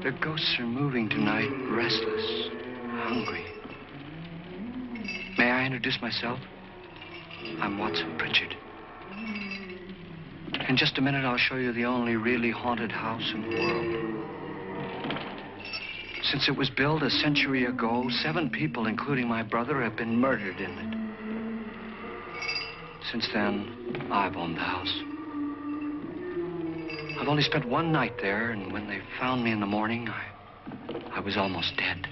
The ghosts are moving tonight, restless, hungry. May I introduce myself? I'm Watson Pritchard. In just a minute, I'll show you the only really haunted house in the world. Since it was built a century ago, 7 people, including my brother, have been murdered in it. Since then, I've owned the house. I've only spent 1 night there, and when they found me in the morning, I was almost dead.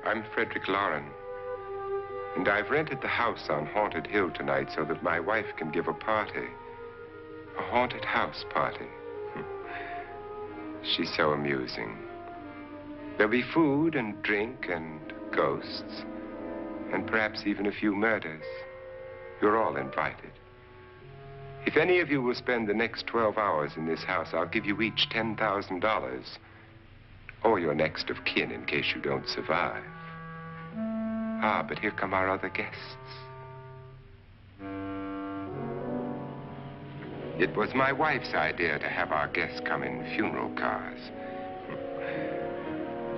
I'm Frederick Loren, and I've rented the house on Haunted Hill tonight so that my wife can give a party. A haunted house party. She's so amusing. There'll be food and drink and ghosts, and perhaps even a few murders. You're all invited. If any of you will spend the next 12 hours in this house, I'll give you each $10,000. Or your next of kin in case you don't survive. Ah, but here come our other guests. It was my wife's idea to have our guests come in funeral cars.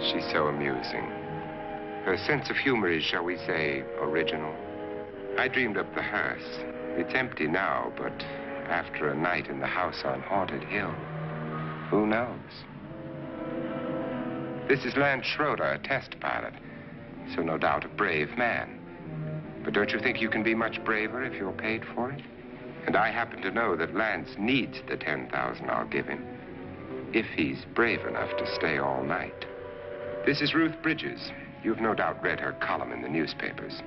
She's so amusing. Her sense of humor is, shall we say, original. I dreamed up the hearse. It's empty now, but after a night in the house on Haunted Hill, who knows? This is Lance Schroeder, a test pilot, so no doubt a brave man. But don't you think you can be much braver if you're paid for it? And I happen to know that Lance needs the $10,000 I'll give him, if he's brave enough to stay all night. This is Ruth Bridges. You've no doubt read her column in the newspapers.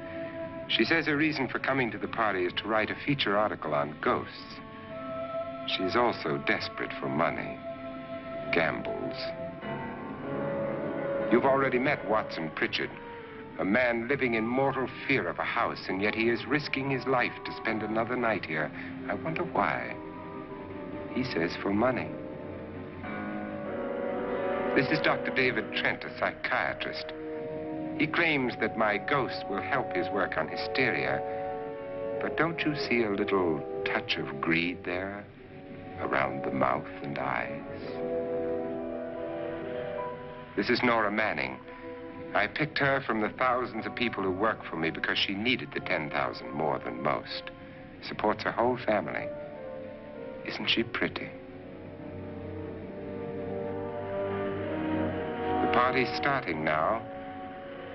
She says her reason for coming to the party is to write a feature article on ghosts. She's also desperate for money, gambles. You've already met Watson Pritchard, a man living in mortal fear of a house, and yet he is risking his life to spend another night here. I wonder why. He says for money. This is Dr. David Trent, a psychiatrist. He claims that my ghost will help his work on hysteria. But don't you see a little touch of greed there around the mouth and eyes? This is Nora Manning. I picked her from the thousands of people who work for me because she needed the $10,000 more than most. Supports her whole family. Isn't she pretty? The party's starting now,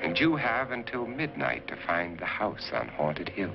and you have until midnight to find the house on Haunted Hill.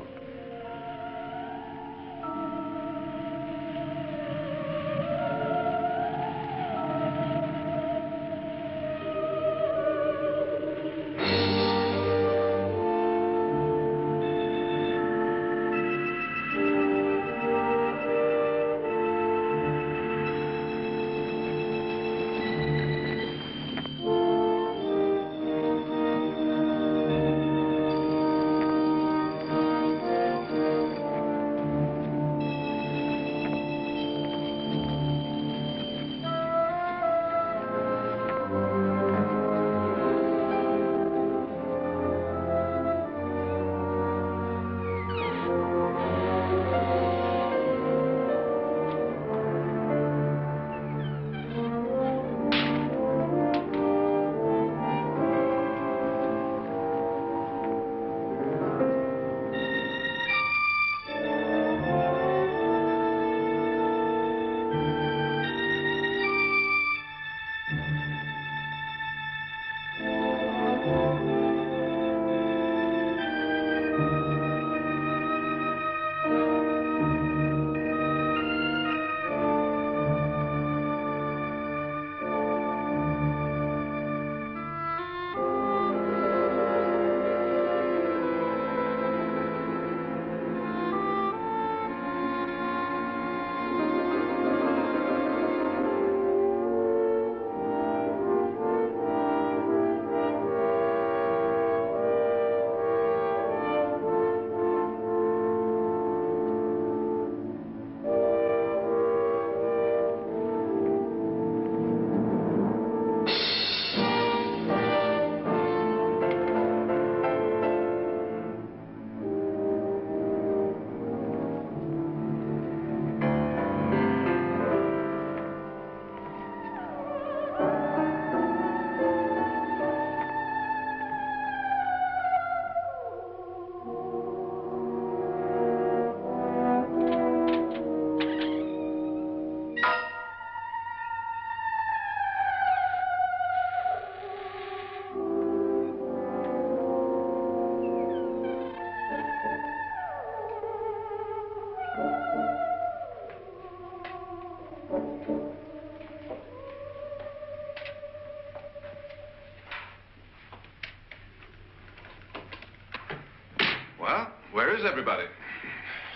Where is everybody?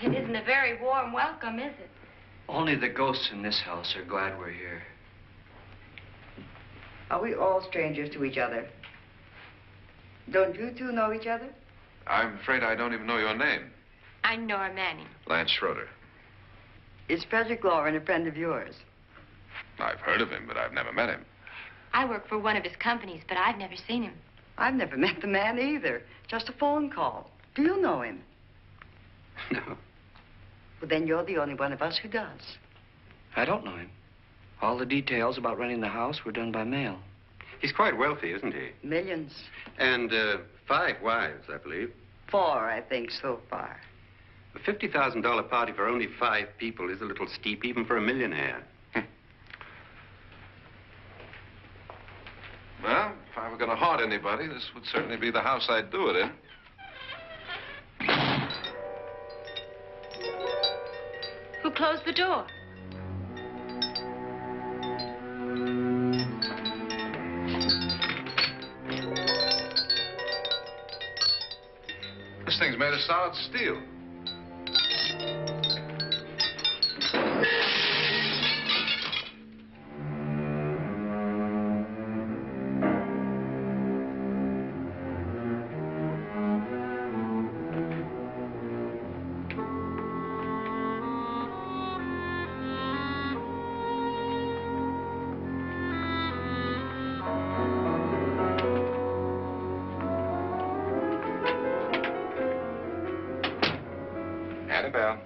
It isn't a very warm welcome, is it? Only the ghosts in this house are glad we're here. Are we all strangers to each other? Don't you two know each other? I'm afraid I don't even know your name. I'm Nora Manning. Lance Schroeder. Is Frederick Loren a friend of yours? I've heard of him, but I've never met him. I work for one of his companies, but I've never seen him. I've never met the man either. Just a phone call. Do you know him? No, Well, then you're the only one of us who does. I don't know him. All the details about renting the house were done by mail. He's quite wealthy, isn't he? Millions. And 5 wives, I believe. 4, I think, so far. A $50,000 party for only 5 people is a little steep, even for a millionaire. Well, if I were going to haunt anybody, this would certainly be the house I'd do it in. Who closed the door? This thing's made of solid steel. Annabelle,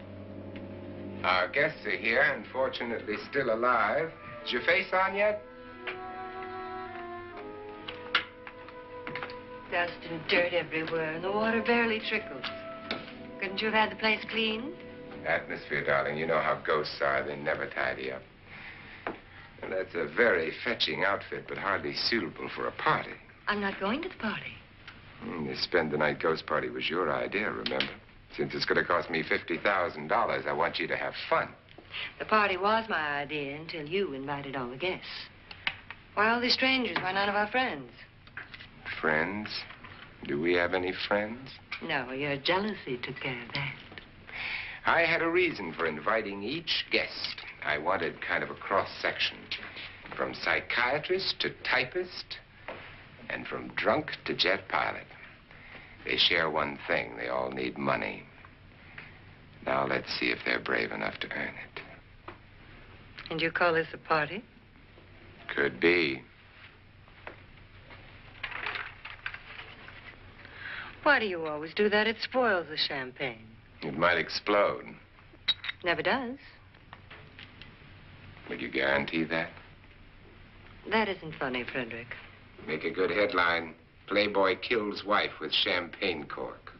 our guests are here, unfortunately still alive. Is your face on yet? Dust and dirt everywhere, and the water barely trickles. Couldn't you have had the place cleaned? Atmosphere, darling. You know how ghosts are. They never tidy up. And that's a very fetching outfit, but hardly suitable for a party. I'm not going to the party. The spend-the-night ghost party was your idea, remember? Since it's going to cost me $50,000, I want you to have fun. The party was my idea until you invited all the guests. Why all these strangers? Why none of our friends? Friends? Do we have any friends? No, your jealousy took care of that. I had a reason for inviting each guest. I wanted kind of a cross-section. From psychiatrist to typist, and from drunk to jet pilot. They share one thing. They all need money. Now let's see if they're brave enough to earn it. And you call this a party? Could be. Why do you always do that? It spoils the champagne. It might explode. Never does. Would you guarantee that? That isn't funny, Frederick. Make a good headline. Playboy kills wife with champagne cork.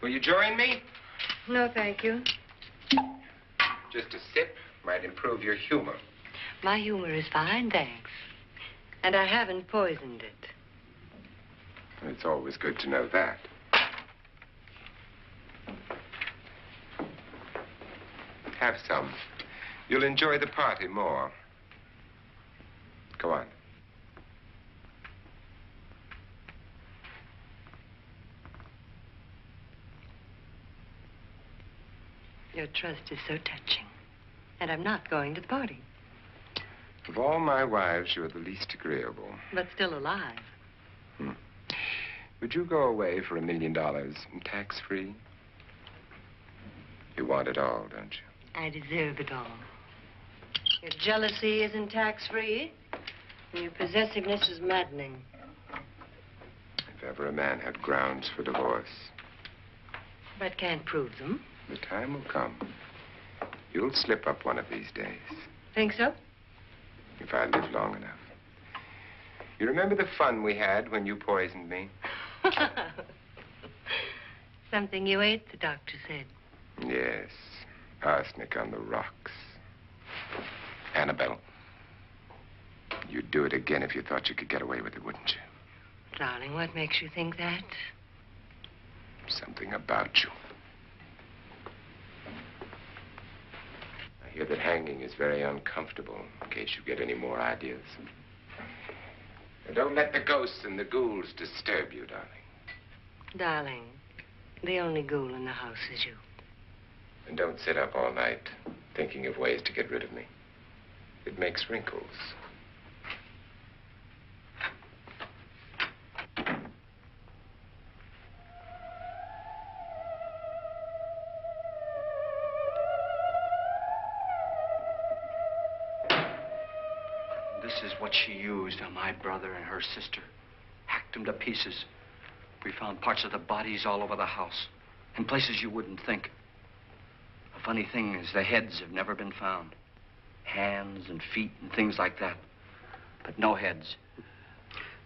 Will you join me? No, thank you. Just a sip might improve your humor. My humor is fine, thanks. And I haven't poisoned it. It's always good to know that. Have some. You'll enjoy the party more. Go on. Your trust is so touching. And I'm not going to the party. Of all my wives, you're the least agreeable. But still alive. Would you go away for $1 million, tax-free? You want it all, don't you? I deserve it all. Your jealousy isn't tax-free. And your possessiveness is maddening. If ever a man had grounds for divorce. But can't prove them. The time will come. You'll slip up one of these days. Think so? If I live long enough. You remember the fun we had when you poisoned me? Something you ate, the doctor said. Yes. Arsenic on the rocks. Annabelle, you'd do it again if you thought you could get away with it, wouldn't you? Darling, what makes you think that? Something about you. I hear that hanging is very uncomfortable, in case you get any more ideas. Now, don't let the ghosts and the ghouls disturb you, darling. Darling, the only ghoul in the house is you. And don't sit up all night thinking of ways to get rid of me. It makes wrinkles. This is what she used on my brother and her sister. Hacked them to pieces. We found parts of the bodies all over the house. In places you wouldn't think. The funny thing is the heads have never been found. Hands and feet and things like that. But no heads.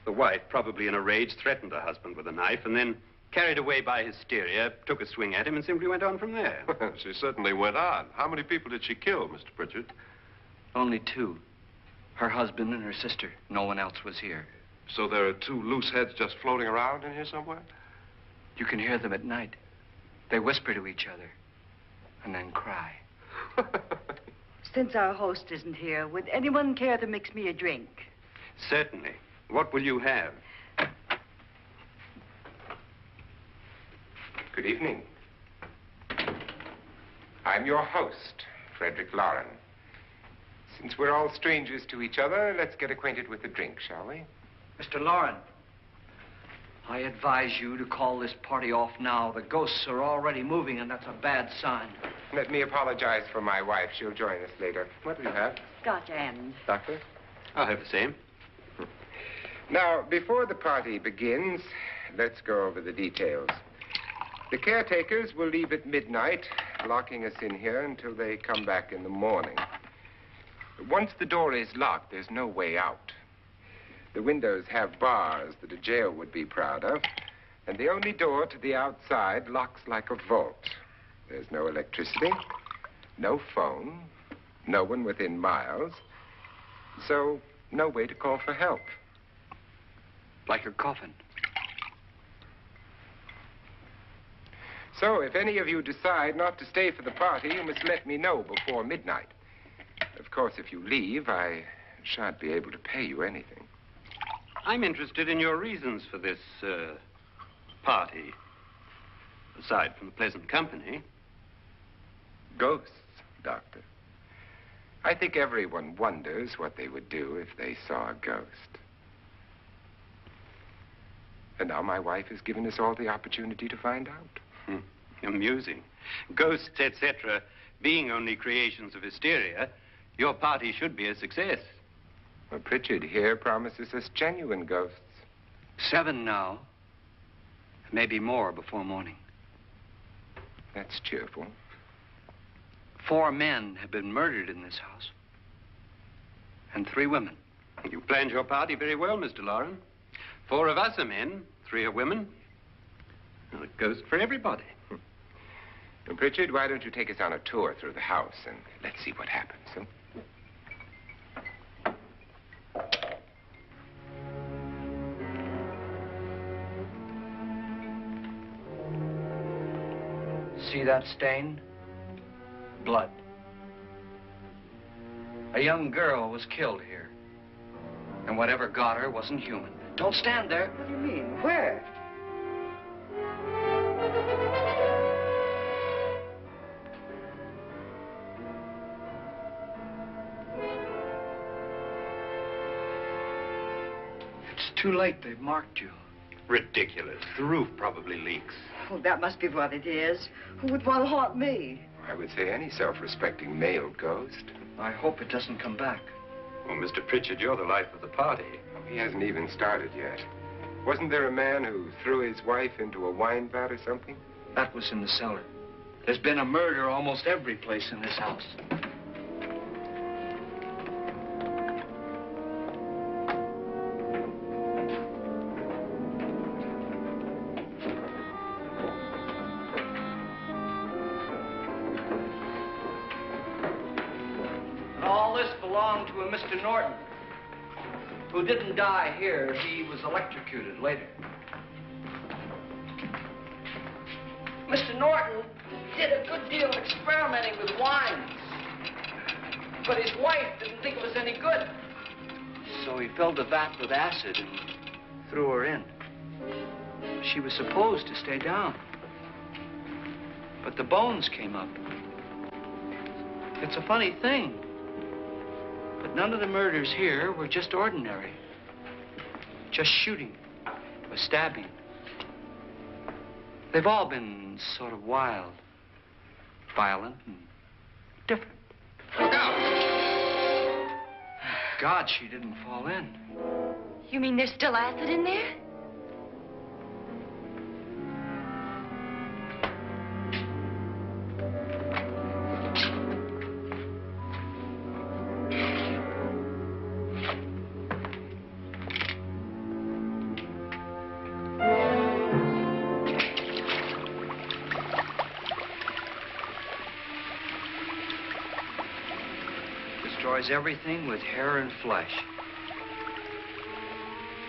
The wife, probably in a rage, threatened her husband with a knife and then, carried away by hysteria, took a swing at him and simply went on from there. She certainly went on. How many people did she kill, Mr. Pritchard? Only two. Her husband and her sister. No one else was here. So there are two loose heads just floating around in here somewhere? You can hear them at night. They whisper to each other and then cry. Since our host isn't here, would anyone care to mix me a drink? Certainly. What will you have? Good evening. I'm your host, Frederick Loren. Since we're all strangers to each other, let's get acquainted with a drink, shall we? Mr. Loren, I advise you to call this party off now. The ghosts are already moving, and that's a bad sign. Let me apologize for my wife. She'll join us later. What will you have? Scotch and. Doctor? I'll have the same. Now, before the party begins, let's go over the details. The caretakers will leave at midnight, locking us in here until they come back in the morning. Once the door is locked, there's no way out. The windows have bars that a jail would be proud of, and the only door to the outside locks like a vault. There's no electricity, no phone, no one within miles, so no way to call for help. Like a coffin. So if any of you decide not to stay for the party, you must let me know before midnight. Of course, if you leave, I shan't be able to pay you anything. I'm interested in your reasons for this, party. Aside from the pleasant company. Ghosts, Doctor. I think everyone wonders what they would do if they saw a ghost. And now my wife has given us all the opportunity to find out. Amusing. Ghosts, etc., being only creations of hysteria, your party should be a success. Well, Pritchard here promises us genuine ghosts. 7 now. Maybe more before morning. That's cheerful. 4 men have been murdered in this house. And 3 women. You planned your party very well, Mr. Loren. 4 of us are men, 3 are women. Well, a ghost for everybody. And Pritchard, why don't you take us on a tour through the house and let's see what happens, huh? See that stain? Blood. A young girl was killed here. And whatever got her wasn't human. Don't stand there. What do you mean? Where? It's too late. They've marked you. Ridiculous. The roof probably leaks. Oh, that must be what it is. Who would want to haunt me? I would say any self-respecting male ghost. I hope it doesn't come back. Well, Mr. Pritchard, you're the life of the party. He hasn't even started yet. Wasn't there a man who threw his wife into a wine vat or something? That was in the cellar. There's been a murder almost every place in this house. And all this belonged to a Mr. Norton, who didn't die here. He was electrocuted later. Mr. Norton did a good deal of experimenting with wines. But his wife didn't think it was any good. So he filled the vat with acid and threw her in. she was supposed to stay down. But the bones came up. It's a funny thing, but none of the murders here were just ordinary. Just shooting or stabbing. They've all been sort of wild, violent, and different. Look out! God, she didn't fall in. You mean there's still acid in there? Destroys everything with hair and flesh.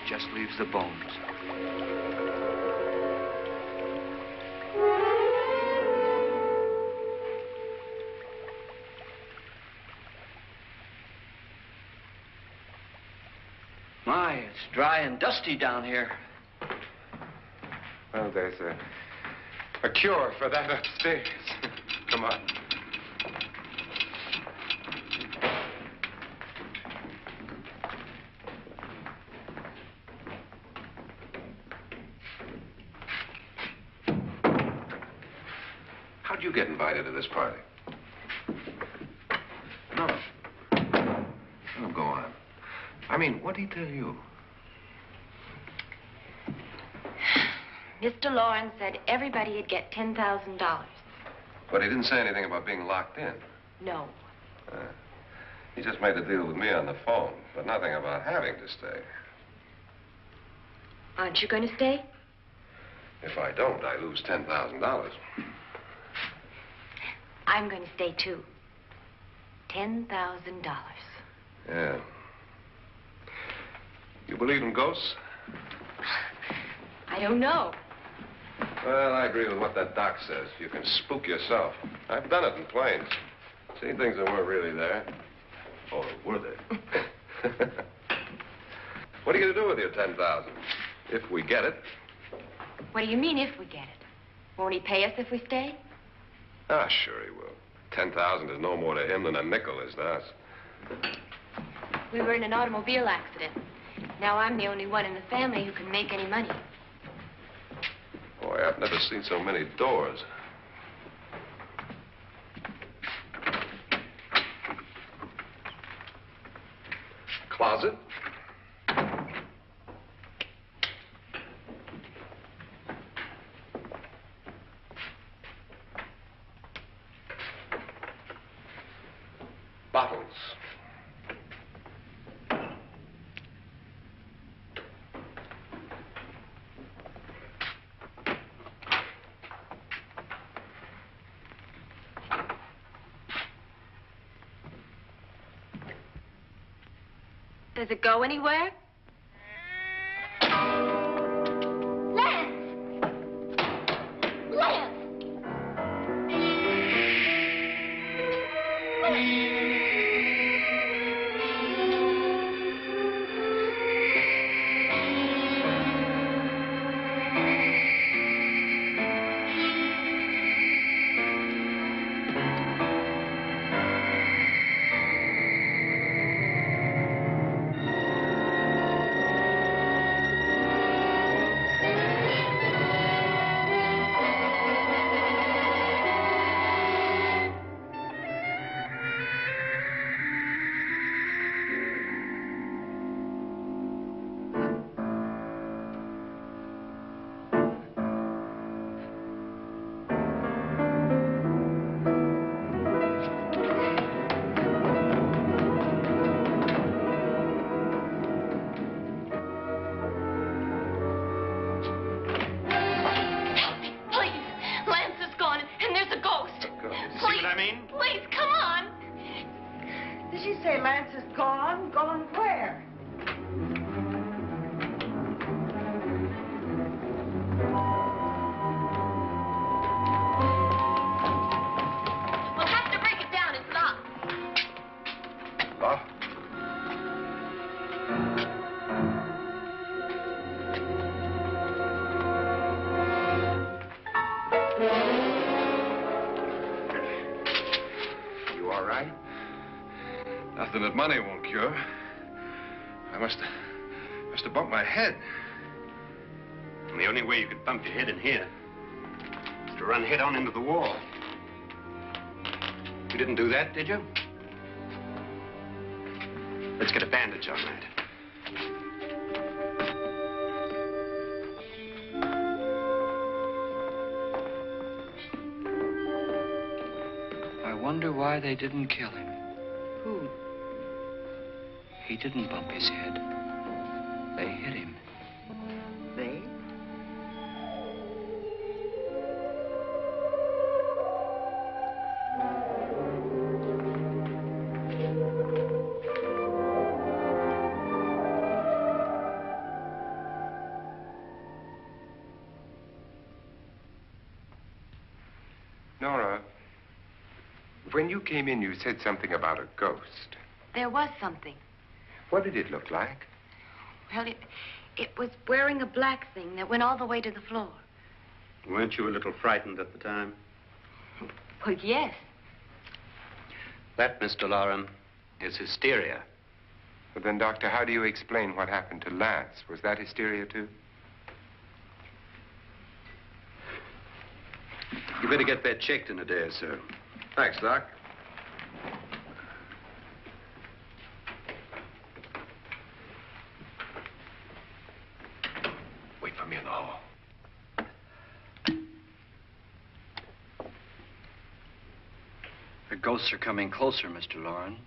Just leaves the bones. My, it's dry and dusty down here. Well, there's a cure for that upstairs. Come on. How'd you get invited to this party? No. Oh, go on. I mean, what'd he tell you? Mr. Loren said everybody'd get $10,000. But he didn't say anything about being locked in. No. He just made a deal with me on the phone, but nothing about having to stay. Aren't you going to stay? If I don't, I lose $10,000. I'm going to stay, too. $10,000. Yeah. You believe in ghosts? I don't know. Well, I agree with what that doc says. You can spook yourself. I've done it in planes. Seen things that weren't really there. Or were they? What are you going to do with your $10,000? If we get it. What do you mean, if we get it? Won't he pay us if we stay? Ah, sure he will. 10,000 is no more to him than a nickel is to us. We were in an automobile accident. Now I'm the only one in the family who can make any money. Boy, I've never seen so many doors. Closet. Bottles. Does it go anywhere? Lance! Lance! Did she say Lance is gone? Gone where? We'll have to break it down. It's locked. Locked? something that money won't cure. I must have bumped my head. And the only way you could bump your head in here is to run head on into the wall. You didn't do that, did you? Let's get a bandage on that. I wonder why they didn't kill him. Who? He didn't bump his head. They hit him. They? Nora, when you came in, you said something about a ghost. There was something. What did it look like? Well, it was wearing a black thing that went all the way to the floor. Weren't you a little frightened at the time? Well, yes. That, Mr. Loren, is hysteria. Well, then, Doctor, how do you explain what happened to Lance? Was that hysteria, too? You better get that checked in a day or so. Thanks, Doc. Wait for me in the hall. The ghosts are coming closer, Mr. Loren.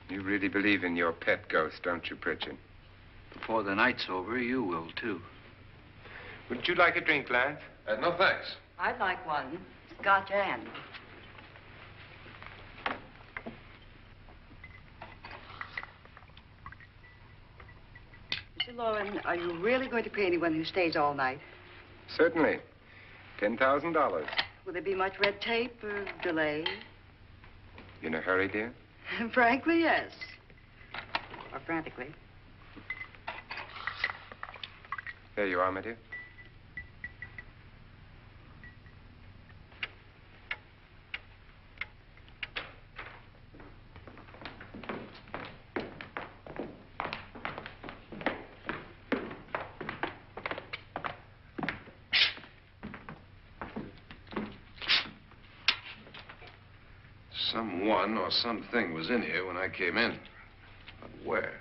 You really believe in your pet ghost, don't you, Pritchard? Before the night's over, you will, too. Wouldn't you like a drink, Lance? No, thanks. I'd like one. Scotch and. Mr. Loren, are you really going to pay anyone who stays all night? Certainly. $10,000. Will there be much red tape or delay? You in a hurry, dear? Frankly, yes. Or frantically. There you are, my dear. Someone or something was in here when I came in. But where?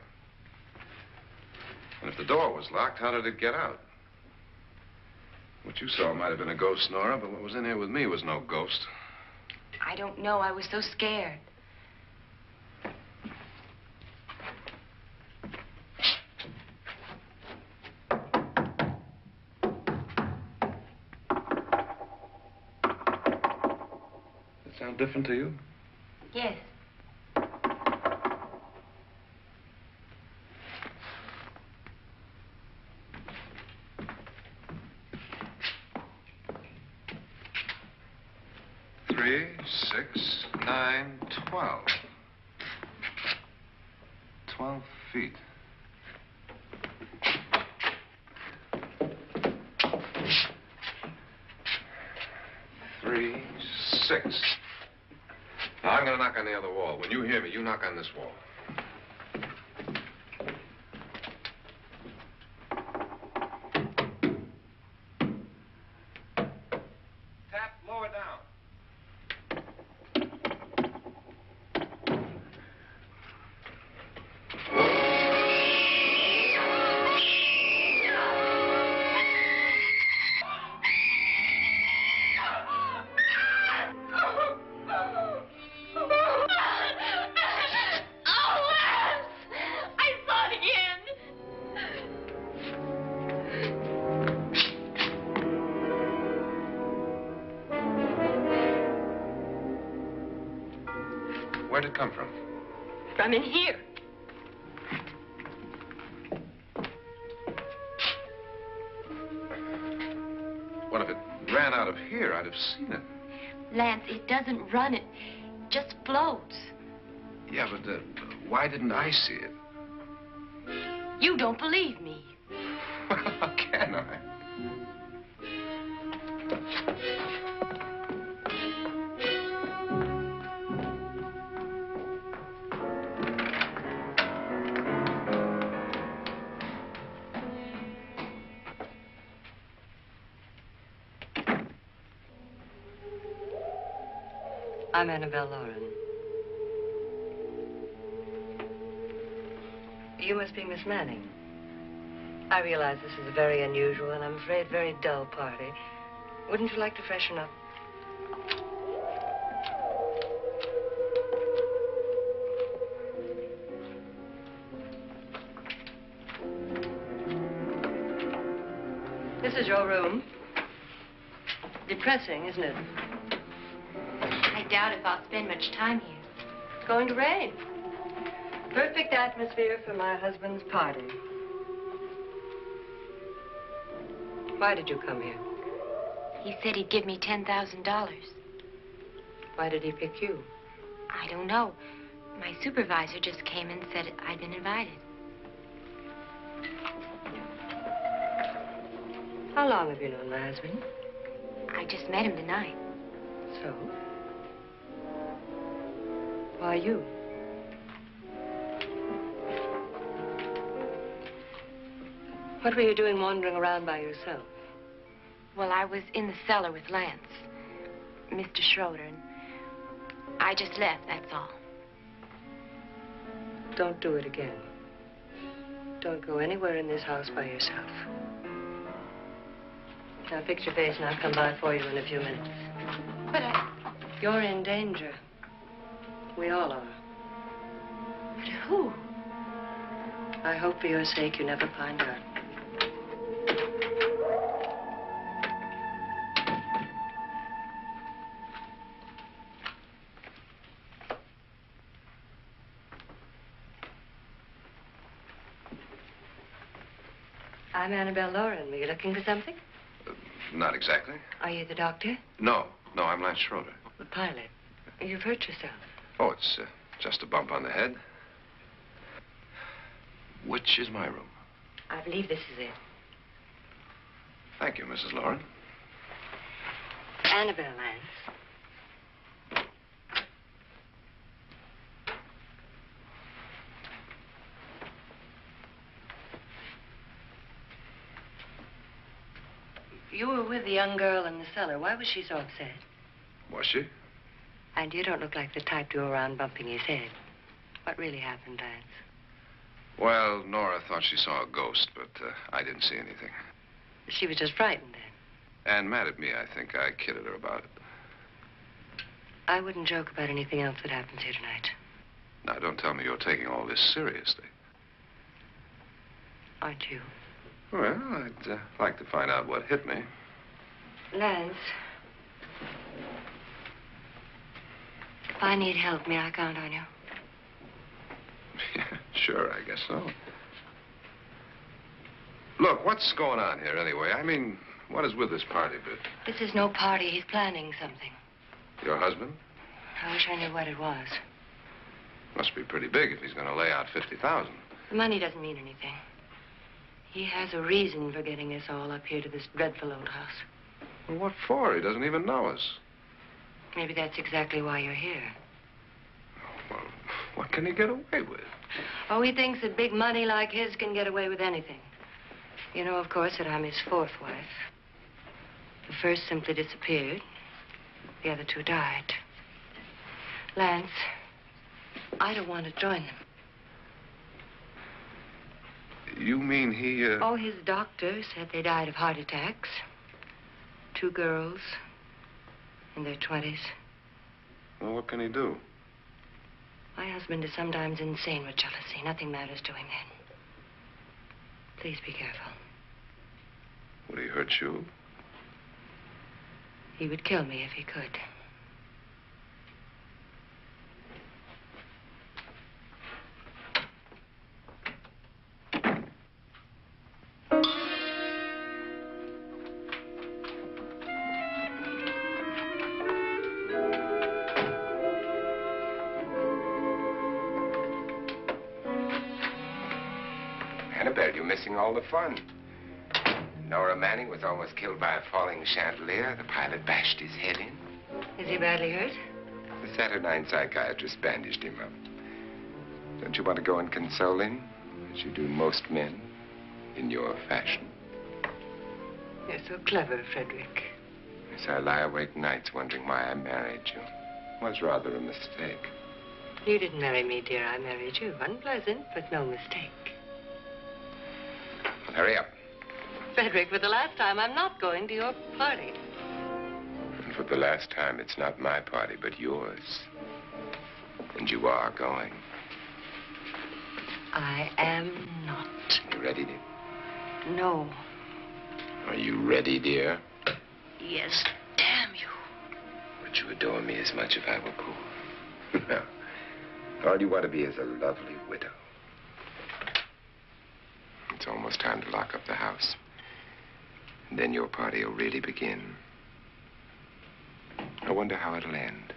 And if the door was locked, how did it get out? What you saw might have been a ghost, Nora, but what was in here with me was no ghost. I don't know. I was so scared. Does it sound different to you? Yes. Three, 6, 9, 12. 12 feet. Three, 6. Now, I'm going to knock on the other wall. When you hear me, you knock on this wall. Tap lower down. Where'd it come from? From in here. Well, if it ran out of here, I'd have seen it. Lance, it doesn't run. It just floats. Yeah, but why didn't I see it? You don't believe me. Well, how can I? I'm Annabelle Loren. You must be Miss Manning. I realize this is a very unusual and, I'm afraid, very dull party. Wouldn't you like to freshen up? This is your room. Depressing, isn't it? I doubt if I'll spend much time here. It's going to rain. Perfect atmosphere for my husband's party. Why did you come here? He said he'd give me $10,000. Why did he pick you? I don't know. My supervisor just came and said I'd been invited. How long have you known my husband? I just met him tonight. So? Why you? What were you doing wandering around by yourself? Well, I was in the cellar with Lance, Mr. Schroeder, and I just left, that's all. Don't do it again. Don't go anywhere in this house by yourself. Now fix your face and I'll come by for you in a few minutes. But You're in danger. We all are. But who? I hope for your sake you never find out. I'm Annabelle Loren. Were you looking for something? Not exactly. Are you the doctor? No, I'm Lance Schroeder. The pilot. You've hurt yourself. Oh, it's just a bump on the head. Which is my room? I believe this is it. Thank you, Mrs. Loren. Annabelle, Lance. You were with the young girl in the cellar. Why was she so upset? Was she? And you don't look like the type to go around bumping his head. What really happened, Lance? Well, Nora thought she saw a ghost, but I didn't see anything. She was just frightened then. And mad at me, I think. I kidded her about it. I wouldn't joke about anything else that happens here tonight. Now, don't tell me you're taking all this seriously. Aren't you? Well, I'd like to find out what hit me. Lance. If I need help, may I count on you? Yeah, sure, I guess so. Look, what's going on here anyway? I mean, what is with this party bit? This is no party. He's planning something. Your husband? I wish I knew what it was. Must be pretty big if he's going to lay out $50,000. The money doesn't mean anything. He has a reason for getting us all up here to this dreadful old house. Well, what for? He doesn't even know us. Maybe that's exactly why you're here. Well, what can he get away with? Oh, he thinks that big money like his can get away with anything. You know, of course, that I'm his fourth wife. The first simply disappeared. The other two died. Lance, I don't want to join them. You mean he, Oh, his doctor said they died of heart attacks. 2 girls in their 20s. Well, what can he do? My husband is sometimes insane with jealousy. Nothing matters to him then. Please be careful. Would he hurt you? He would kill me if he could. Annabelle, you're missing all the fun. Nora Manning was almost killed by a falling chandelier. The pilot bashed his head in. Is he badly hurt? The Saturnine psychiatrist bandaged him up. Don't you want to go and console him, as you do most men, in your fashion? You're so clever, Frederick. Yes, I lie awake nights wondering why I married you. was rather a mistake. You didn't marry me, dear. I married you. Unpleasant, but no mistake. Well, hurry up. Frederick, for the last time, I'm not going to your party. And for the last time, it's not my party, but yours. And you are going. I am not. You ready, dear? No. Are you ready, dear? Yes, damn you. Would you adore me as much if I were poor? No. All you want to be is a lovely widow. It's almost time to lock up the house. And then your party will really begin. I wonder how it'll end.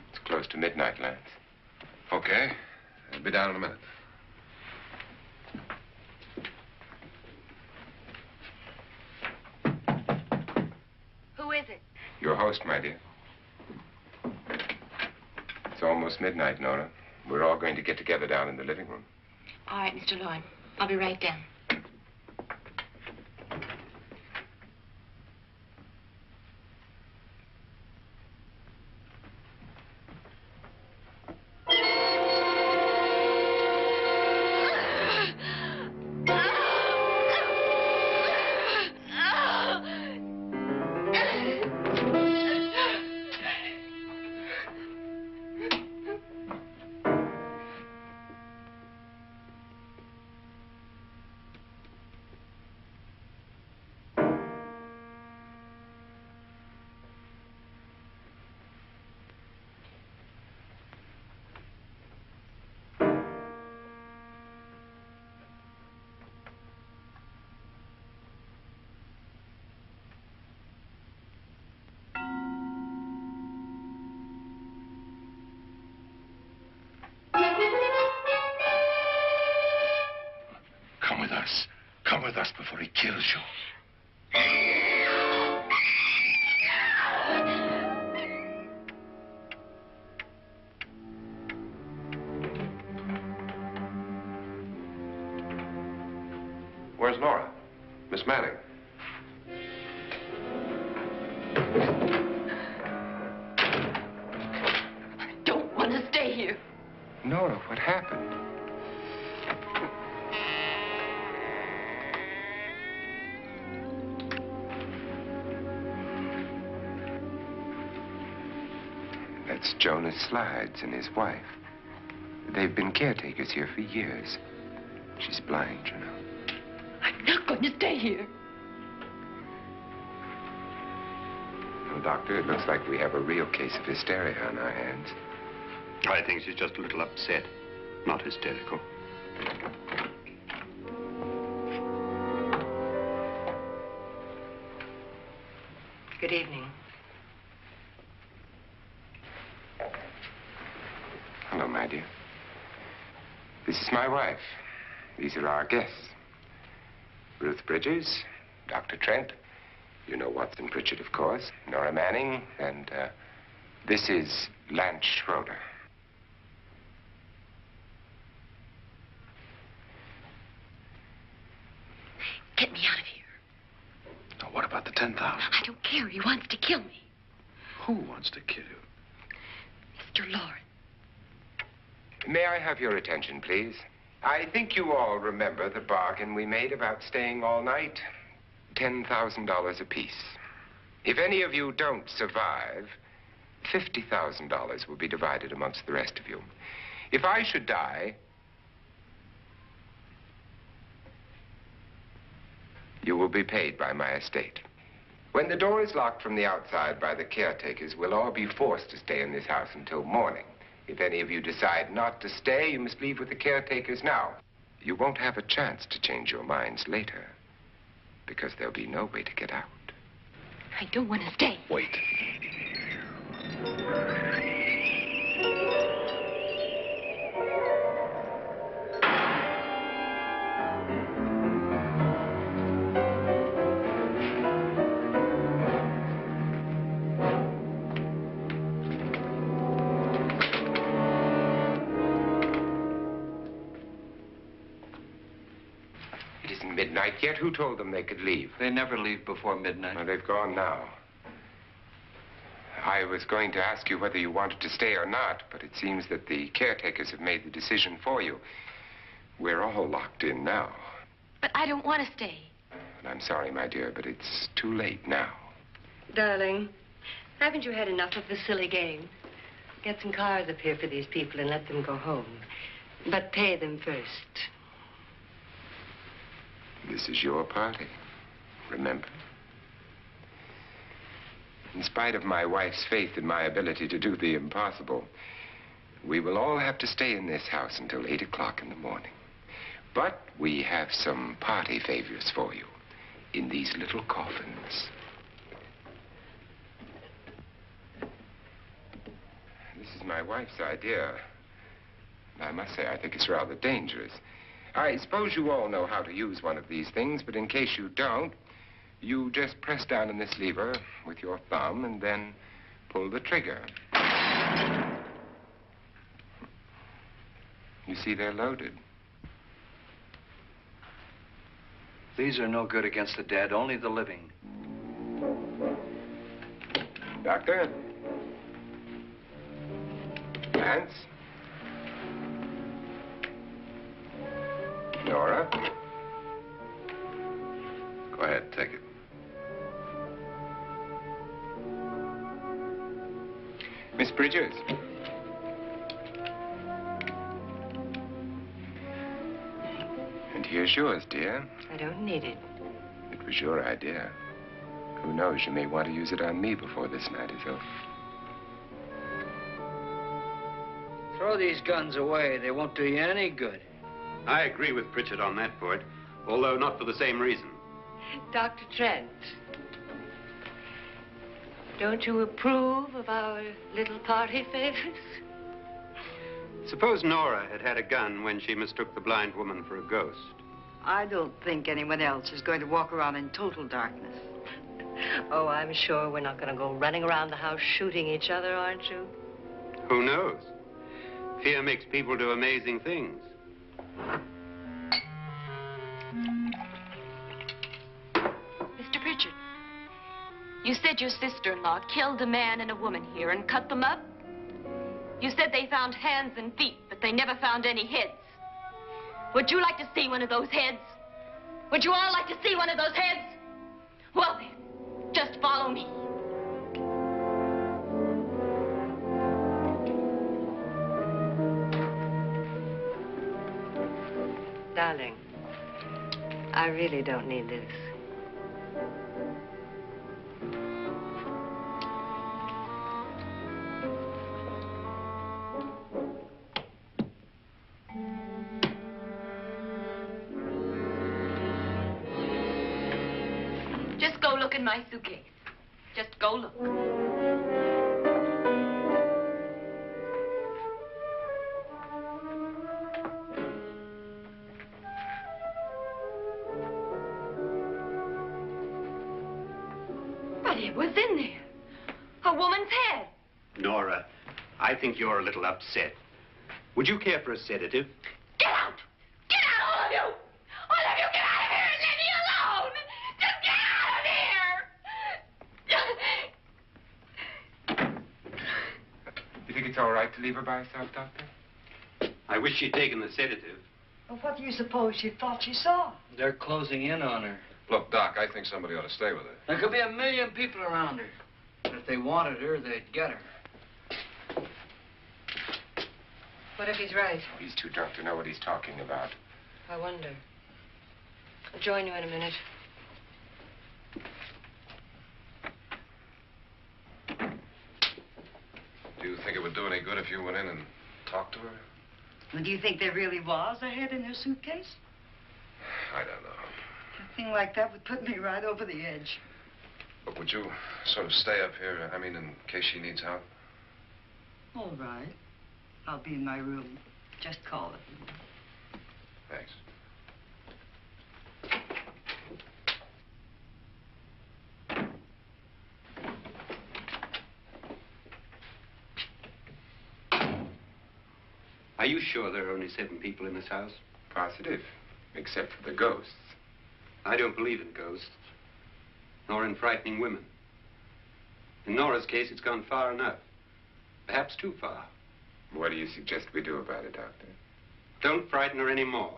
It's close to midnight, Lance. Okay. I'll be down in a minute. Who is it? Your host, my dear. It's almost midnight, Nora. We're all going to get together down in the living room. All right, Mr. Loren. I'll be right down. Come with us. Come with us before he kills you. Where's Laura? Miss Manning. I don't want to stay here. Nora, what happened? That's Jonas Slides and his wife. They've been caretakers here for years. She's blind, you know. I'm not going to stay here. Well, Doctor, it looks like we have a real case of hysteria on our hands. I think she's just a little upset, not hysterical. Good evening. Hello, my dear. This is my wife. These are our guests. Ruth Bridges, Dr. Trent. You know Watson Pritchard, of course. Nora Manning, and this is Lance Schroeder. Get me out of here. Now, what about the 10,000? I don't care. He wants to kill me. Who wants to kill you? Mr. Loren. May I have your attention, please? I think you all remember the bargain we made about staying all night. $10,000 apiece. If any of you don't survive, $50,000 will be divided amongst the rest of you. If I should die, you will be paid by my estate. When the door is locked from the outside by the caretakers, we'll all be forced to stay in this house until morning. If any of you decide not to stay, you must leave with the caretakers now. You won't have a chance to change your minds later, because there'll be no way to get out. I don't want to stay. Wait. isn't midnight yet. Who told them they could leave? They never leave before midnight. Well, they've gone now. I was going to ask you whether you wanted to stay or not, but it seems that the caretakers have made the decision for you. We're all locked in now. But I don't want to stay. And I'm sorry, my dear, but it's too late now. Darling, haven't you had enough of the silly game? Get some cars up here for these people and let them go home. But pay them first. This is your party, remember? In spite of my wife's faith in my ability to do the impossible, we will all have to stay in this house until 8 o'clock in the morning. But we have some party favors for you in these little coffins. This is my wife's idea. I must say, I think it's rather dangerous. I suppose you all know how to use one of these things, but in case you don't, you just press down on this lever with your thumb and then pull the trigger. You see, they're loaded. These are no good against the dead, only the living. Doctor? Lance? Nora? Go ahead, take it. Miss Bridges? And here's yours, dear. I don't need it. It was your idea. Who knows, you may want to use it on me before this night is over. Throw these guns away. They won't do you any good. I agree with Pritchard on that point, although not for the same reason. Dr. Trent, don't you approve of our little party favors? Suppose Nora had had a gun when she mistook the blind woman for a ghost. I don't think anyone else is going to walk around in total darkness. Oh, I'm sure we're not going to go running around the house shooting each other, aren't you? Who knows? Fear makes people do amazing things. Mr. Pritchard, you said your sister-in-law killed a man and a woman here and cut them up? You said they found hands and feet, but they never found any heads. Would you like to see one of those heads? Would you all like to see one of those heads? Well, then, just follow me. Darling, I really don't need this. Just go look in my suitcase. Just go look. But it was in there. A woman's head. Nora, I think you're a little upset. Would you care for a sedative? Get out! Get out, all of you! All of you, get out of here and leave me alone! Just get out of here! You think it's all right to leave her by herself, Doctor? I wish she'd taken the sedative. Well, what do you suppose she thought she saw? They're closing in on her. Look, Doc, I think somebody ought to stay with her. There could be 1 million people around her. But if they wanted her, they'd get her. What if he's right? He's too drunk to know what he's talking about. I wonder. I'll join you in a minute. Do you think it would do any good if you went in and talked to her? Well, do you think there really was a head in her suitcase? I don't know. A thing like that would put me right over the edge. But would you sort of stay up here, I mean, in case she needs help? All right. I'll be in my room. Just call it. Thanks. Are you sure there are only 7 people in this house? Positive, except for the ghosts. I don't believe in ghosts, nor in frightening women. In Nora's case, it's gone far enough. Perhaps too far. What do you suggest we do about it, Doctor? Don't frighten her anymore.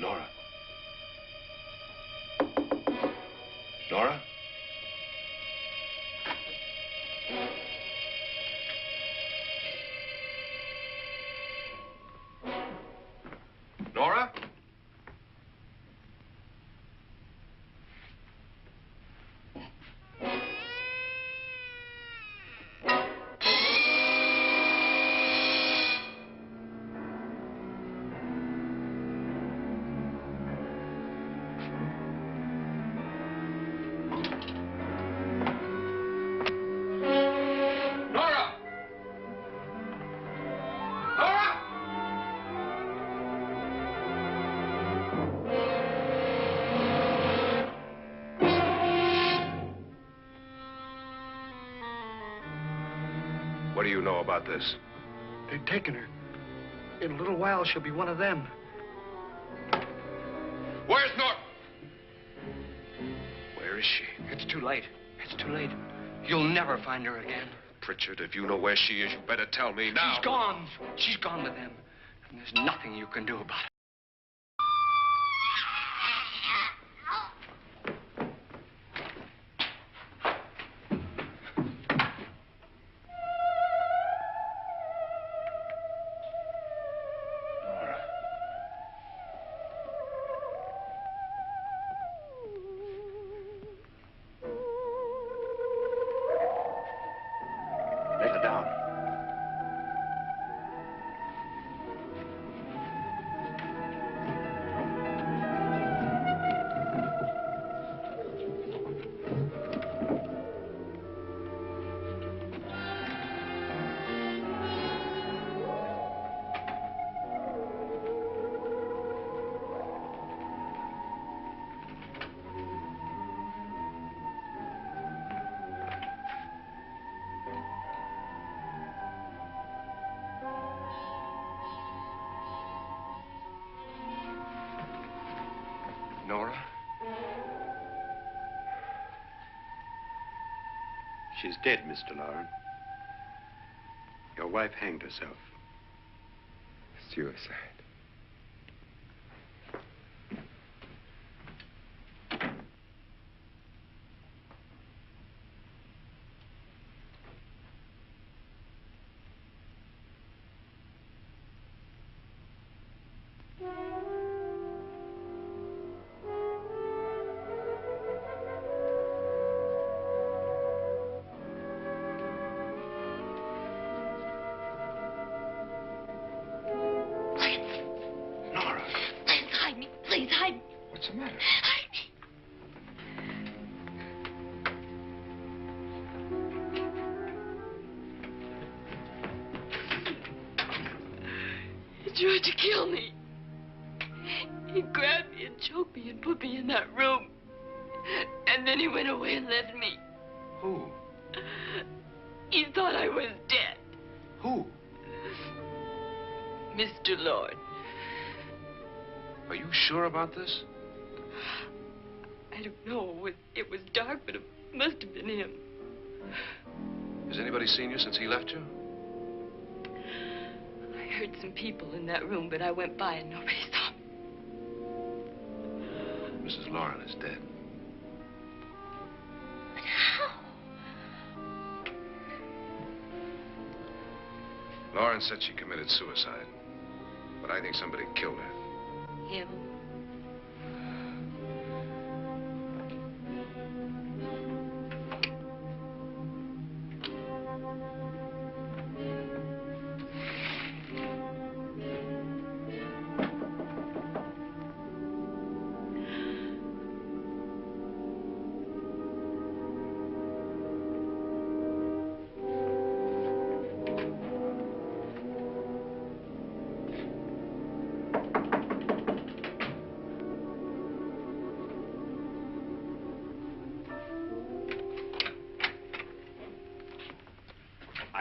Nora? Nora? Nora? Nora! Nora! What do you know about this? They've taken her. In a little while, she'll be one of them. Where's Nora? Where is she? It's too late. It's too late. You'll never find her again. Pritchard, if you know where she is, you better tell me now. She's gone. She's gone with them. And there's nothing you can do about it. Nora. Let her down. Nora? She's dead, Mr. Loren. Your wife hanged herself. Suicide. Nora, Please hide me. Please hide me. what's the matter? Hide me. He tried to kill me. He grabbed me and choked me and put me in that room. And then he went away and left me. Who? He thought I was dead. Who? Mr. Lord. Are you sure about this? I don't know. It was dark, but it must have been him. Has anybody seen you since he left you? I heard some people in that room, but I went by and nobody saw me. Mrs. Loren is dead. But how? Loren said she committed suicide, but I think somebody killed her. Him?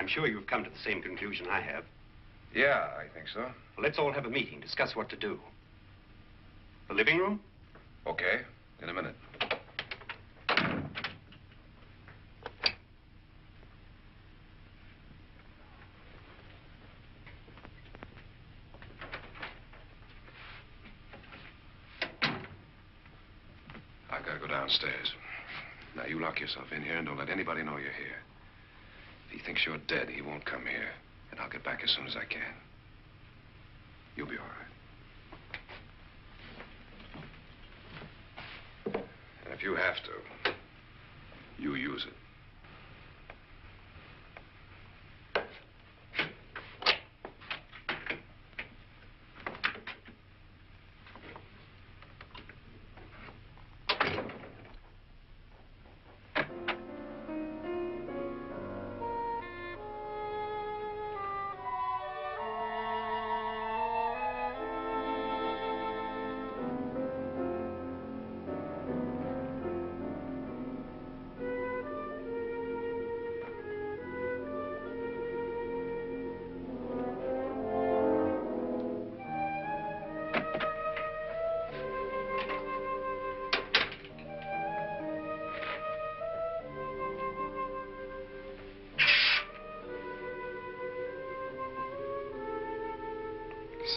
I'm sure you've come to the same conclusion I have. Yeah, I think so. Well, let's all have a meeting, discuss what to do. The living room? Okay, in a minute. I've got to go downstairs. Now, you lock yourself in here and don't let anybody know you're here. If he thinks you're dead, he won't come here. And I'll get back as soon as I can. You'll be all right. And if you have to, you use it.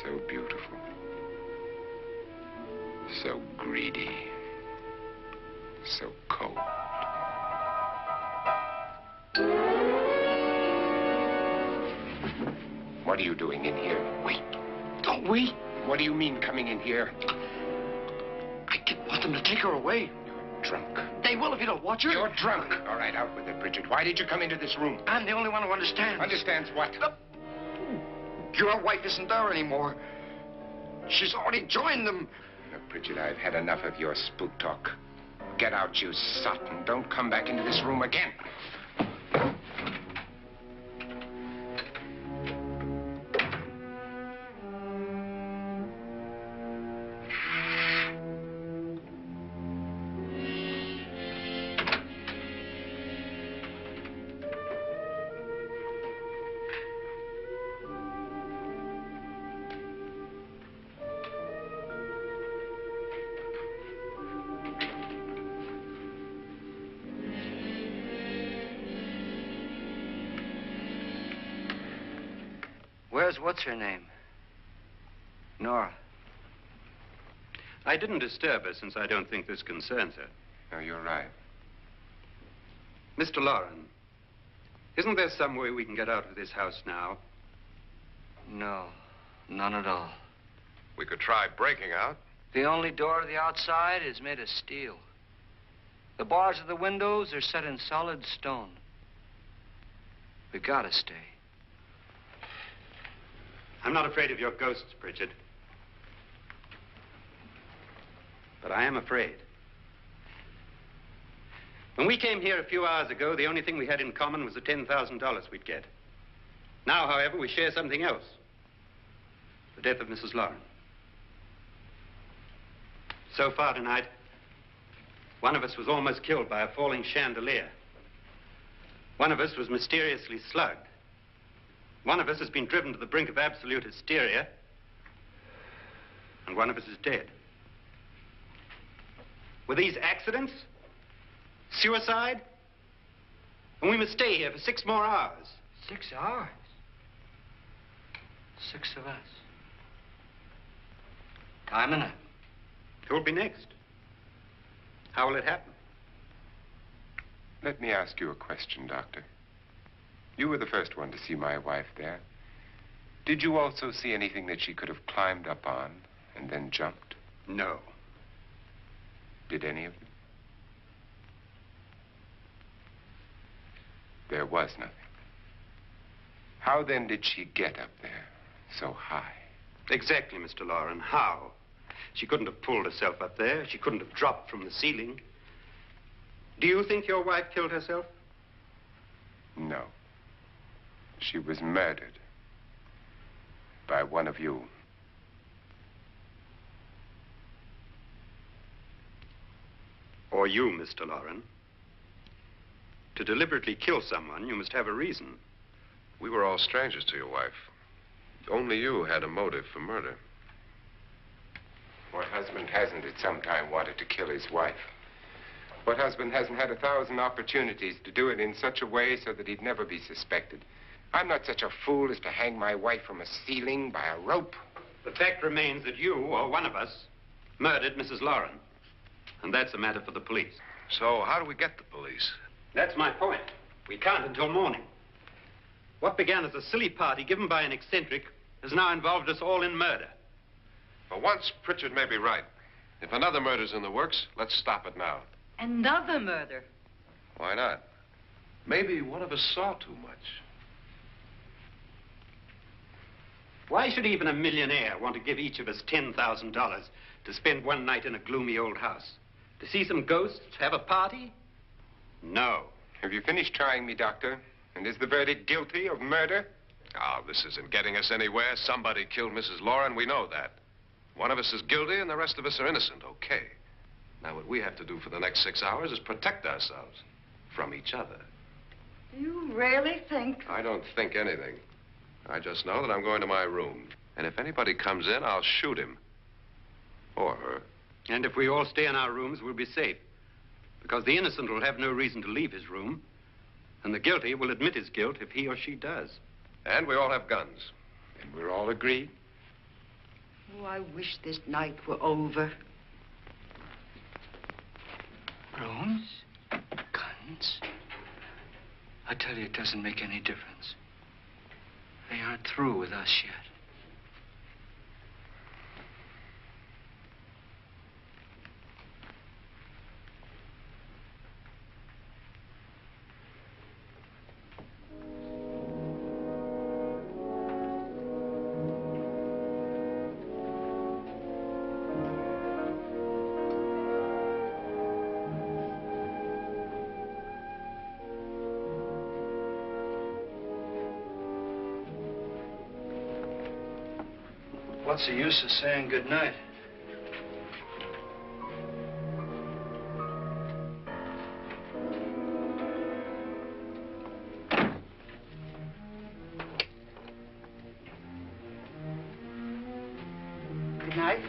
So beautiful. So greedy. So cold. What are you doing in here? Wait. Don't wait. What do you mean coming in here? I didn't want them to take her away. You're drunk. They will if you don't watch her. You're drunk. All right, out with it, Bridget. Why did you come into this room? I'm the only one who understands. Understands what? Your wife isn't there anymore. She's already joined them. Look, Bridget, I've had enough of your spook talk. Get out, you sot, and don't come back into this room again. Where's what's-her-name? Nora. I didn't disturb her since I don't think this concerns her. No, you're right. Mr. Loren, isn't there some way we can get out of this house now? No, none at all. We could try breaking out. The only door to the outside is made of steel. The bars of the windows are set in solid stone. We gotta stay. I'm not afraid of your ghosts, Bridget. But I am afraid. When we came here a few hours ago, the only thing we had in common was the $10,000 we'd get. Now, however, we share something else. The death of Mrs. Loren. So far tonight, one of us was almost killed by a falling chandelier. One of us was mysteriously slugged. One of us has been driven to the brink of absolute hysteria. And one of us is dead. Were these accidents? Suicide? And we must stay here for 6 more hours. 6 hours? 6 of us. Time enough. Who'll be next? How will it happen? Let me ask you a question, Doctor. You were the first one to see my wife there. Did you also see anything that she could have climbed up on and then jumped? No. Did any of you? There was nothing. How then did she get up there so high? Exactly, Mr. Loren. How? She couldn't have pulled herself up there. She couldn't have dropped from the ceiling. Do you think your wife killed herself? No. She was murdered by one of you. Or you, Mr. Loren. To deliberately kill someone, you must have a reason. We were all strangers to your wife. Only you had a motive for murder. What husband hasn't at some time wanted to kill his wife? What husband hasn't had 1,000 opportunities to do it in such a way so that he'd never be suspected? I'm not such a fool as to hang my wife from a ceiling by a rope. The fact remains that you, or one of us, murdered Mrs. Loren. And that's a matter for the police. So how do we get the police? That's my point. We can't until morning. What began as a silly party given by an eccentric has now involved us all in murder. For once, Pritchard may be right. If another murder's in the works, let's stop it now. Another murder? Why not? Maybe one of us saw too much. Why should even a millionaire want to give each of us $10,000 to spend one night in a gloomy old house? To see some ghosts, have a party? No. Have you finished trying me, Doctor? And is the verdict guilty of murder? Oh, this isn't getting us anywhere. Somebody killed Mrs. Loren. We know that. One of us is guilty and the rest of us are innocent. Okay. Now, what we have to do for the next 6 hours is protect ourselves from each other. You really think? I don't think anything. I just know that I'm going to my room. And if anybody comes in, I'll shoot him. Or her. And if we all stay in our rooms, we'll be safe. Because the innocent will have no reason to leave his room. And the guilty will admit his guilt if he or she does. And we all have guns. And we're all agreed? Oh, I wish this night were over. Rooms? Guns? I tell you, it doesn't make any difference. They aren't through with us yet. What's the use of saying good night? Good night.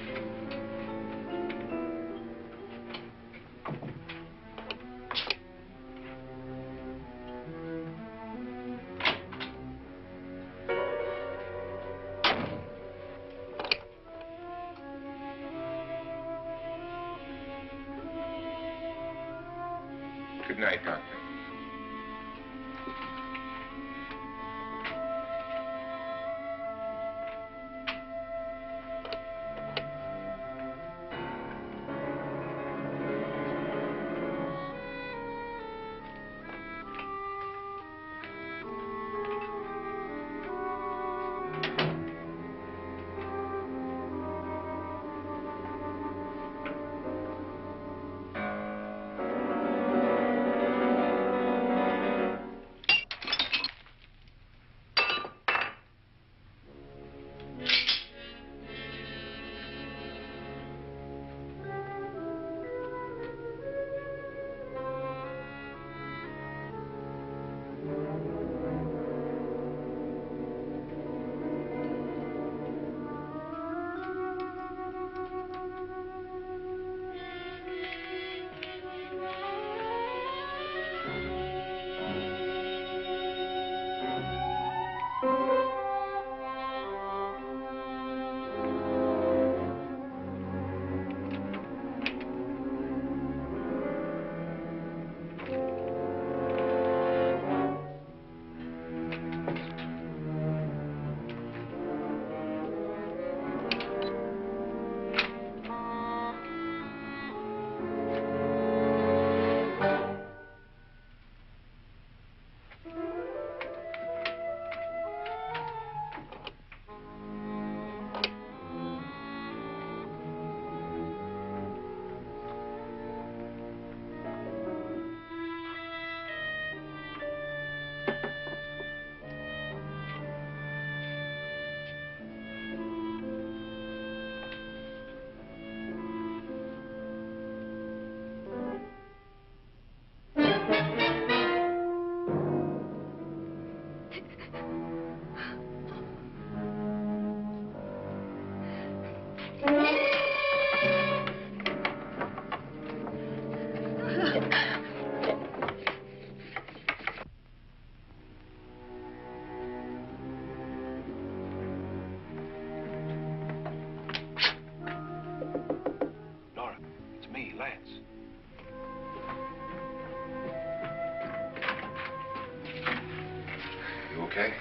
okay.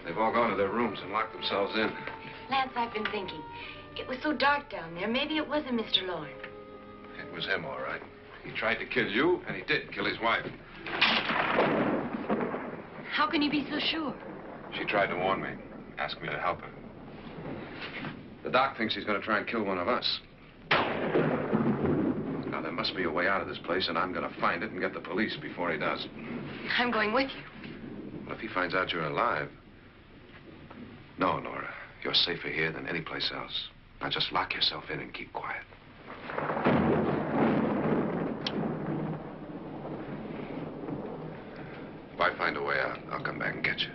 They've all gone to their rooms and locked themselves in. Lance, I've been thinking. It was so dark down there. Maybe it wasn't Mr. Loren. It was him, all right. He tried to kill you, and he did kill his wife. How can you be so sure? She tried to warn me, asked me to help her. The doc thinks he's going to try and kill one of us. Now, there must be a way out of this place, and I'm going to find it and get the police before he does. I'm going with you. Well, if he finds out you're alive... No, Nora. You're safer here than any place else. Now, just lock yourself in and keep quiet. If I find a way out, I'll come back and get you.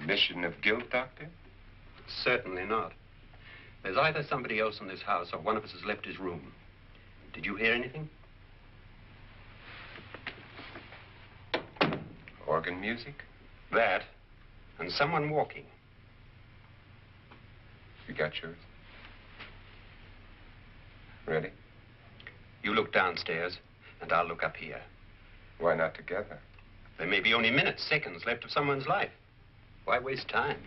Admission of guilt, Doctor? Certainly not. There's either somebody else in this house or one of us has left his room. Did you hear anything? Organ music? That, and someone walking. You got yours? Ready? You look downstairs, and I'll look up here. Why not together? There may be only minutes, seconds left of someone's life. Why waste time?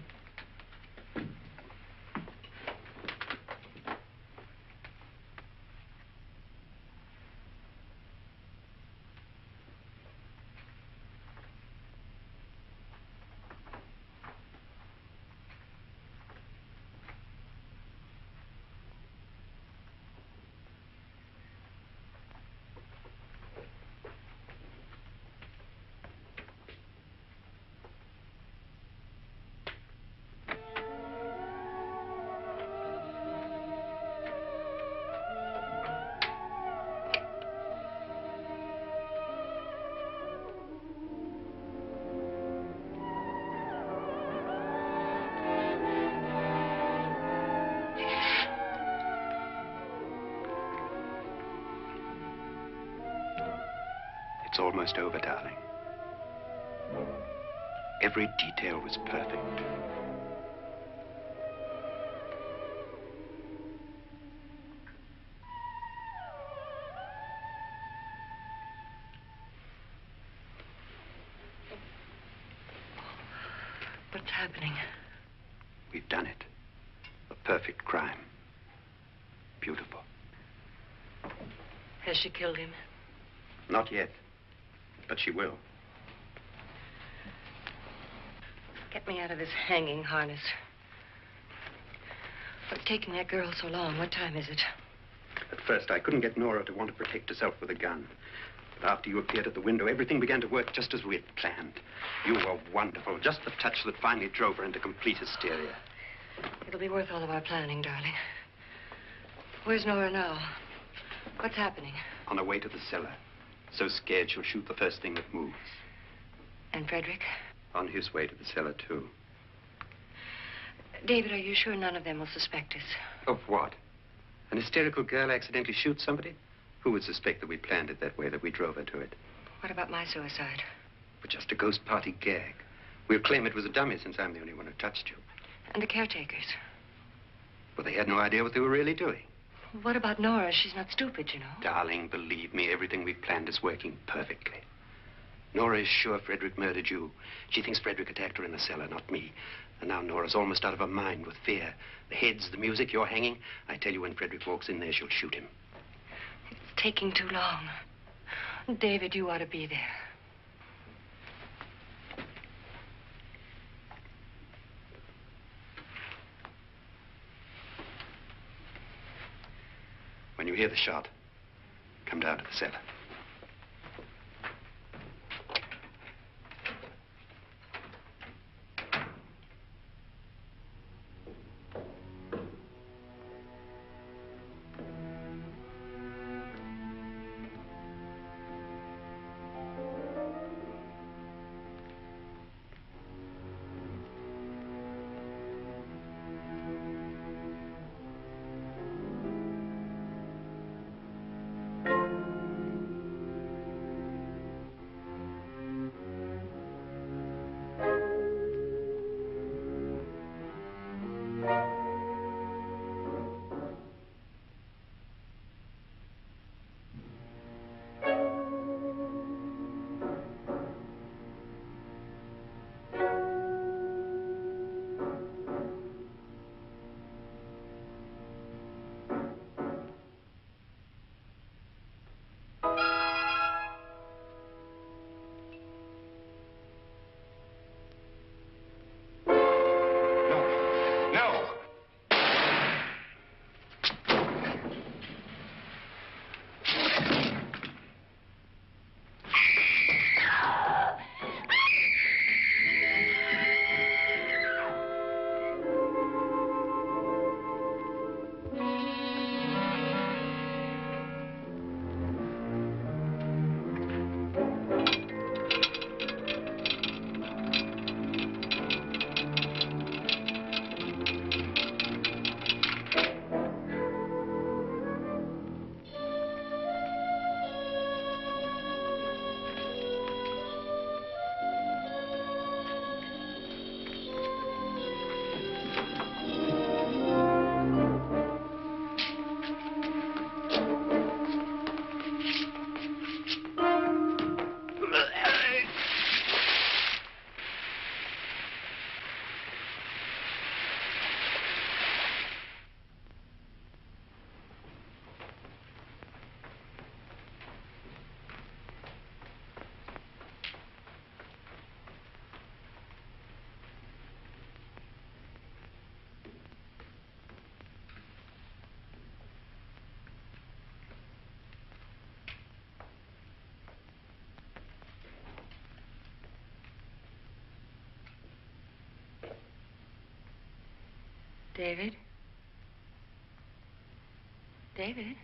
It's almost over, darling. Every detail was perfect. What's happening? We've done it. A perfect crime. Beautiful. Has she killed him? Not yet, but she will. Get me out of this hanging harness. What's taking that girl so long? What time is it? At first, I couldn't get Nora to want to protect herself with a gun. But after you appeared at the window, everything began to work just as we had planned. You were wonderful. Just the touch that finally drove her into complete hysteria. It'll be worth all of our planning, darling. Where's Nora now? What's happening? On her way to the cellar. So scared she'll shoot the first thing that moves. And Frederick? On his way to the cellar, too. David, are you sure none of them will suspect us? Of what? An hysterical girl accidentally shoots somebody? Who would suspect that we planned it that way, that we drove her to it? What about my suicide? But just a ghost party gag. We'll claim it was a dummy since I'm the only one who touched you. And the caretakers? Well, they had no idea what they were really doing. What about Nora? She's not stupid, you know. Darling, believe me, everything we've planned is working perfectly. Nora is sure Frederick murdered you. She thinks Frederick attacked her in the cellar, not me. And now Nora's almost out of her mind with fear. The heads, the music, you're hanging. I tell you, when Frederick walks in there, she'll shoot him. It's taking too long. David, you ought to be there. When you hear the shot, come down to the cellar. David? David?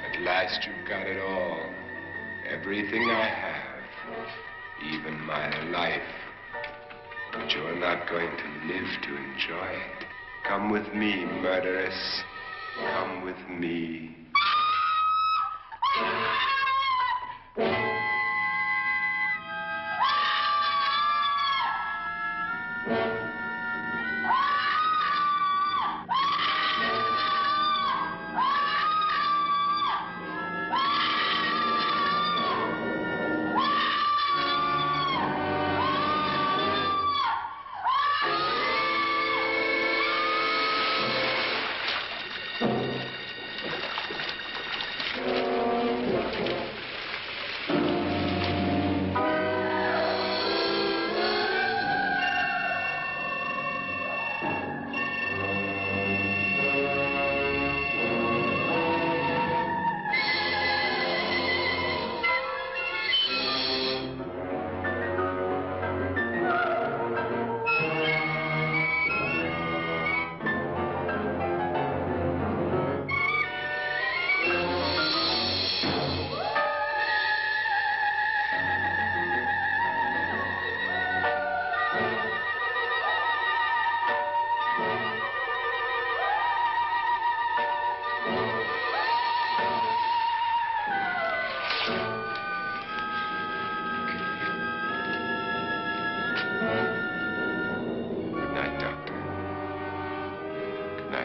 At last you've got it all. Everything I have. Even my life. But you're not going to live to enjoy it. Come with me, murderess. Come with me.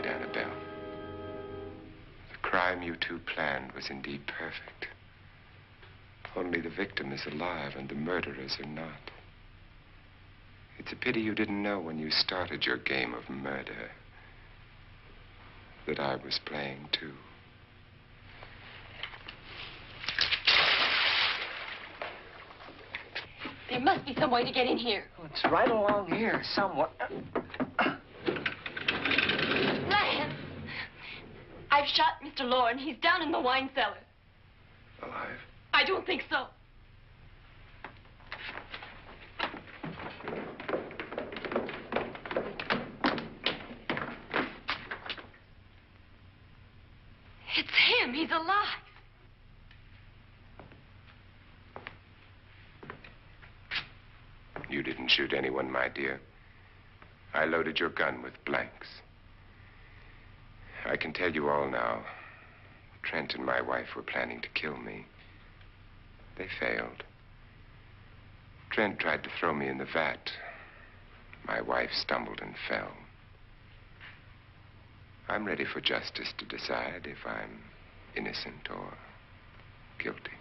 Annabelle. The crime you two planned was indeed perfect. Only the victim is alive and the murderers are not. It's a pity you didn't know when you started your game of murder that I was playing too. There must be some way to get in here. Well, it's right along here, somewhere. Lance! I've shot Mr. Loren. He's down in the wine cellar. Alive? I don't think so. It's him. He's alive. You didn't shoot anyone, my dear. I loaded your gun with blanks. I can tell you all now. Trent and my wife were planning to kill me. They failed. Trent tried to throw me in the vat. My wife stumbled and fell. I'm ready for justice to decide if I'm innocent or guilty.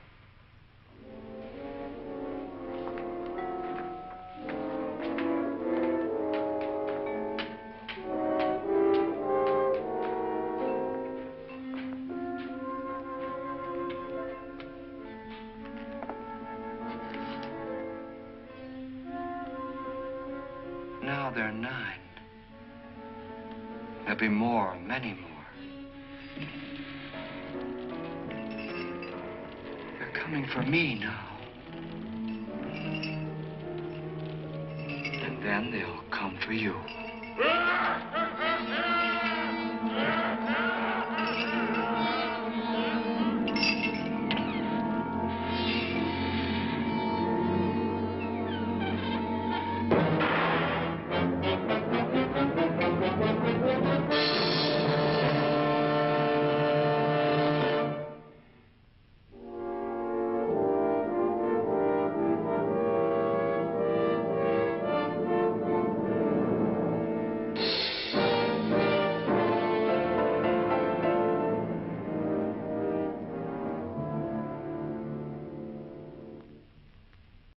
Now they're 9. There'll be more, many more. They're coming for me now. And then they'll come for you.